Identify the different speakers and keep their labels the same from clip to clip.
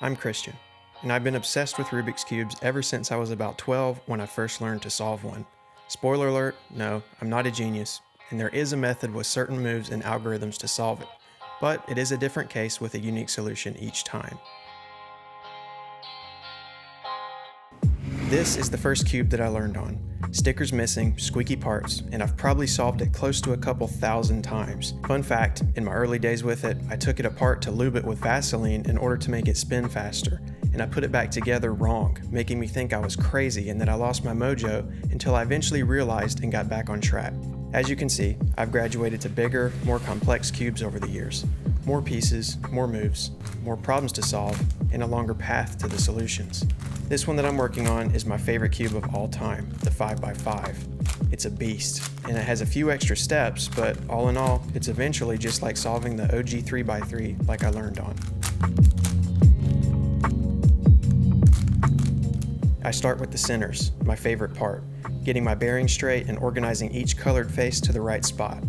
Speaker 1: I'm Christian, and I've been obsessed with Rubik's Cubes ever since I was about 12 when I first learned to solve one. Spoiler alert, no, I'm not a genius, and there is a method with certain moves and algorithms to solve it, but it is a different case with a unique solution each time. This is the first cube that I learned on. Stickers missing, squeaky parts, and I've probably solved it close to a couple thousand times. Fun fact, in my early days with it, I took it apart to lube it with Vaseline in order to make it spin faster, and I put it back together wrong, making me think I was crazy and that I lost my mojo until I eventually realized and got back on track. As you can see, I've graduated to bigger, more complex cubes over the years. More pieces, more moves, more problems to solve, and a longer path to the solutions. This one that I'm working on is my favorite cube of all time, the 5x5. It's a beast, and it has a few extra steps, but all in all, it's eventually just like solving the OG 3x3 like I learned on. I start with the centers, my favorite part, getting my bearings straight and organizing each colored face to the right spot.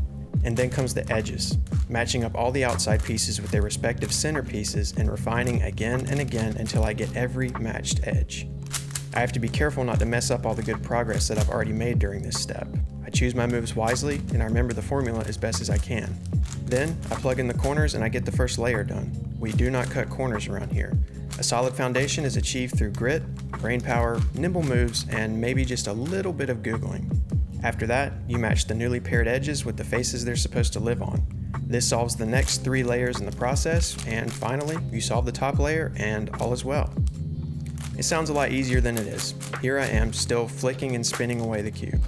Speaker 1: And then comes the edges, matching up all the outside pieces with their respective center pieces and refining again and again until I get every matched edge. I have to be careful not to mess up all the good progress that I've already made during this step. I choose my moves wisely and I remember the formula as best as I can. Then I plug in the corners and I get the first layer done. We do not cut corners around here. A solid foundation is achieved through grit, brain power, nimble moves, and maybe just a little bit of Googling. After that, you match the newly paired edges with the faces they're supposed to live on. This solves the next 3 layers in the process, and finally, you solve the top layer and all is well. It sounds a lot easier than it is. Here I am, still flicking and spinning away the cube.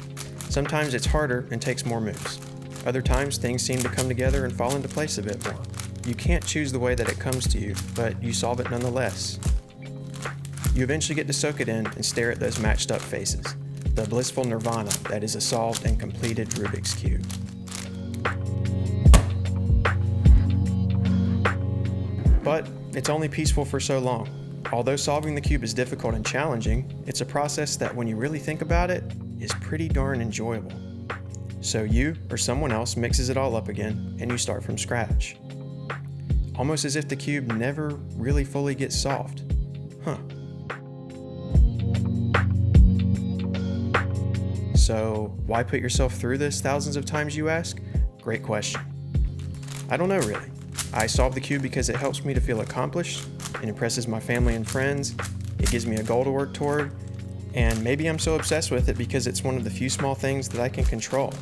Speaker 1: Sometimes it's harder and takes more moves. Other times, things seem to come together and fall into place a bit more. You can't choose the way that it comes to you, but you solve it nonetheless. You eventually get to soak it in and stare at those matched up faces. The blissful nirvana that is a solved and completed Rubik's Cube. But it's only peaceful for so long. Although solving the cube is difficult and challenging, it's a process that when you really think about it, is pretty darn enjoyable. So you or someone else mixes it all up again and you start from scratch. Almost as if the cube never really fully gets solved. Huh. So why put yourself through this thousands of times, you ask? Great question. I don't know really. I solve the cube because it helps me to feel accomplished, it impresses my family and friends, it gives me a goal to work toward, and maybe I'm so obsessed with it because it's one of the few small things that I can control.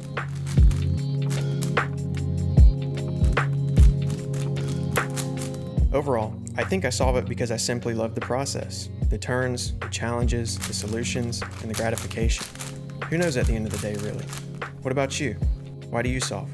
Speaker 1: Overall, I think I solve it because I simply love the process, the turns, the challenges, the solutions, and the gratification. Who knows at the end of the day, really? What about you? Why do you solve?